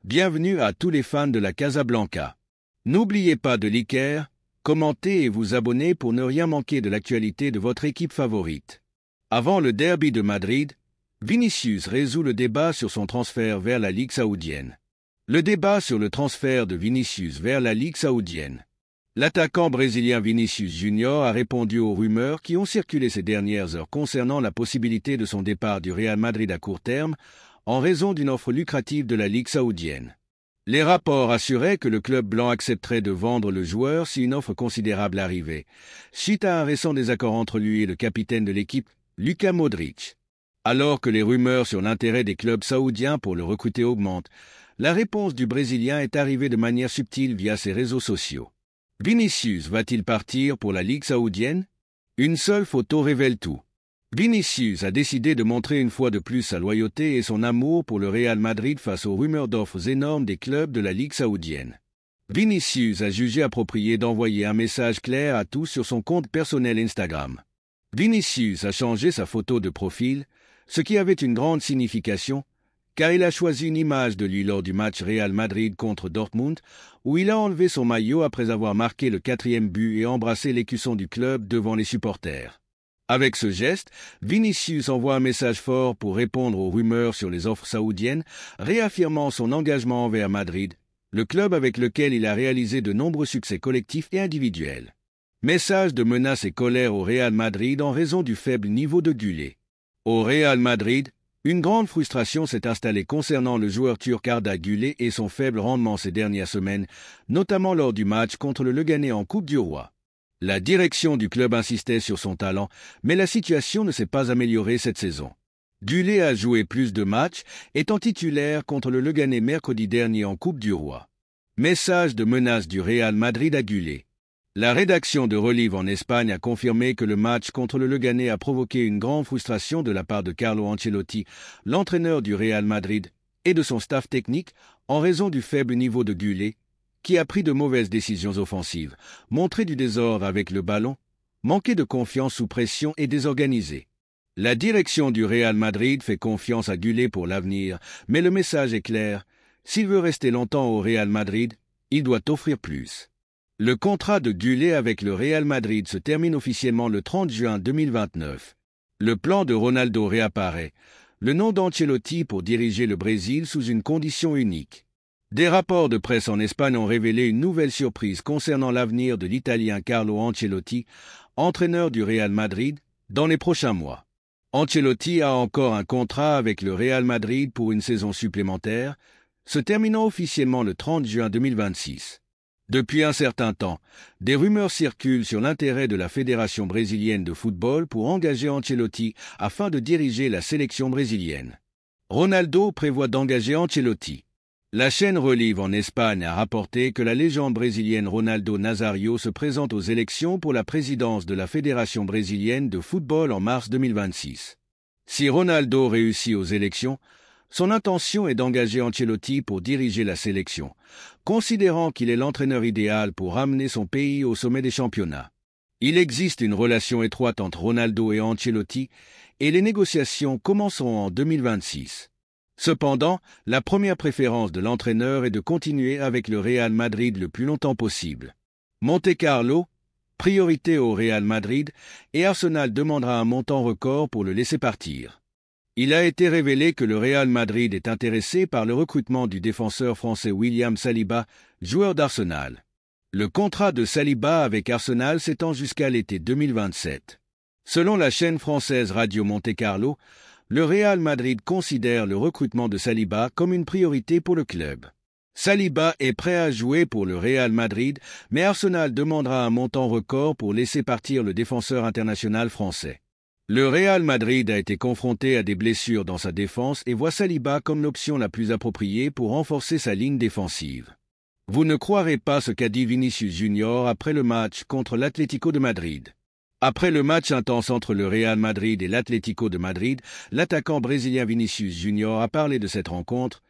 Bienvenue à tous les fans de la Casablanca. N'oubliez pas de liker, commenter et vous abonner pour ne rien manquer de l'actualité de votre équipe favorite. Avant le derby de Madrid, Vinicius résout le débat sur son transfert vers la Ligue saoudienne. Le débat sur le transfert de Vinicius vers la Ligue saoudienne. L'attaquant brésilien Vinicius Junior a répondu aux rumeurs qui ont circulé ces dernières heures concernant la possibilité de son départ du Real Madrid à court terme en raison d'une offre lucrative de la Ligue saoudienne. Les rapports assuraient que le club blanc accepterait de vendre le joueur si une offre considérable arrivait, suite à un récent désaccord entre lui et le capitaine de l'équipe, Luka Modric. Alors que les rumeurs sur l'intérêt des clubs saoudiens pour le recruter augmentent, la réponse du Brésilien est arrivée de manière subtile via ses réseaux sociaux. Vinicius va-t-il partir pour la Ligue saoudienne? Une seule photo révèle tout. Vinicius a décidé de montrer une fois de plus sa loyauté et son amour pour le Real Madrid face aux rumeurs d'offres énormes des clubs de la Ligue saoudienne. Vinicius a jugé approprié d'envoyer un message clair à tous sur son compte personnel Instagram. Vinicius a changé sa photo de profil, ce qui avait une grande signification, car il a choisi une image de lui lors du match Real Madrid contre Dortmund, où il a enlevé son maillot après avoir marqué le 4e but et embrassé l'écusson du club devant les supporters. Avec ce geste, Vinicius envoie un message fort pour répondre aux rumeurs sur les offres saoudiennes, réaffirmant son engagement envers Madrid, le club avec lequel il a réalisé de nombreux succès collectifs et individuels. Message de menace et colère au Real Madrid en raison du faible niveau de Güle. Au Real Madrid, une grande frustration s'est installée concernant le joueur turc Arda Güle et son faible rendement ces dernières semaines, notamment lors du match contre le Leganés en Coupe du Roi. La direction du club insistait sur son talent, mais la situation ne s'est pas améliorée cette saison. Güle a joué plus de matchs, étant titulaire contre le Leganés mercredi dernier en Coupe du Roi. Message de menace du Real Madrid à Güle. La rédaction de Relive en Espagne a confirmé que le match contre le Leganés a provoqué une grande frustration de la part de Carlo Ancelotti, l'entraîneur du Real Madrid, et de son staff technique en raison du faible niveau de Güle, qui a pris de mauvaises décisions offensives, montré du désordre avec le ballon, manqué de confiance sous pression et désorganisé. La direction du Real Madrid fait confiance à Güle pour l'avenir, mais le message est clair, s'il veut rester longtemps au Real Madrid, il doit offrir plus. Le contrat de Güle avec le Real Madrid se termine officiellement le 30 juin 2029. Le plan de Ronaldo réapparaît, le nom d'Ancelotti pour diriger le Brésil sous une condition unique. Des rapports de presse en Espagne ont révélé une nouvelle surprise concernant l'avenir de l'Italien Carlo Ancelotti, entraîneur du Real Madrid, dans les prochains mois. Ancelotti a encore un contrat avec le Real Madrid pour une saison supplémentaire, se terminant officiellement le 30 juin 2026. Depuis un certain temps, des rumeurs circulent sur l'intérêt de la Fédération brésilienne de football pour engager Ancelotti afin de diriger la sélection brésilienne. Ronaldo prévoit d'engager Ancelotti. La chaîne Relive en Espagne a rapporté que la légende brésilienne Ronaldo Nazario se présente aux élections pour la présidence de la Fédération brésilienne de football en mars 2026. Si Ronaldo réussit aux élections, son intention est d'engager Ancelotti pour diriger la sélection, considérant qu'il est l'entraîneur idéal pour ramener son pays au sommet des championnats. Il existe une relation étroite entre Ronaldo et Ancelotti et les négociations commenceront en 2026. Cependant, la première préférence de l'entraîneur est de continuer avec le Real Madrid le plus longtemps possible. Monte-Carlo, priorité au Real Madrid, et Arsenal demandera un montant record pour le laisser partir. Il a été révélé que le Real Madrid est intéressé par le recrutement du défenseur français William Saliba, joueur d'Arsenal. Le contrat de Saliba avec Arsenal s'étend jusqu'à l'été 2027. Selon la chaîne française Radio Monte-Carlo, le Real Madrid considère le recrutement de Saliba comme une priorité pour le club. Saliba est prêt à jouer pour le Real Madrid, mais Arsenal demandera un montant record pour laisser partir le défenseur international français. Le Real Madrid a été confronté à des blessures dans sa défense et voit Saliba comme l'option la plus appropriée pour renforcer sa ligne défensive. Vous ne croirez pas ce qu'a dit Vinicius Junior après le match contre l'Atlético de Madrid. Après le match intense entre le Real Madrid et l'Atlético de Madrid, l'attaquant brésilien Vinicius Junior a parlé de cette rencontre,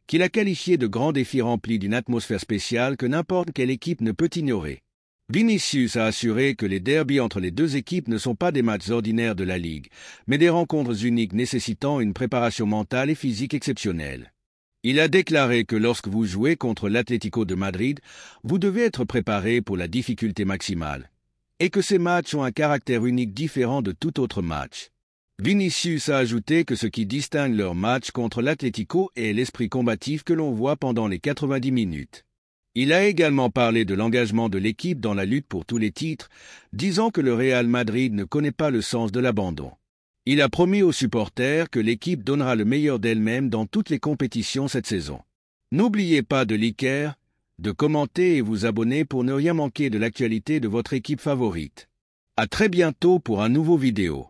qu'il a qualifiée de grand défi rempli d'une atmosphère spéciale que n'importe quelle équipe ne peut ignorer. Vinicius a assuré que les derbys entre les deux équipes ne sont pas des matchs ordinaires de la Ligue, mais des rencontres uniques nécessitant une préparation mentale et physique exceptionnelle. Il a déclaré que lorsque vous jouez contre l'Atlético de Madrid, vous devez être préparé pour la difficulté maximale, et que ces matchs ont un caractère unique différent de tout autre match. Vinicius a ajouté que ce qui distingue leur match contre l'Atlético est l'esprit combatif que l'on voit pendant les 90 minutes. Il a également parlé de l'engagement de l'équipe dans la lutte pour tous les titres, disant que le Real Madrid ne connaît pas le sens de l'abandon. Il a promis aux supporters que l'équipe donnera le meilleur d'elle-même dans toutes les compétitions cette saison. N'oubliez pas de liker, de commenter et vous abonner pour ne rien manquer de l'actualité de votre équipe favorite. À très bientôt pour un nouveau vidéo.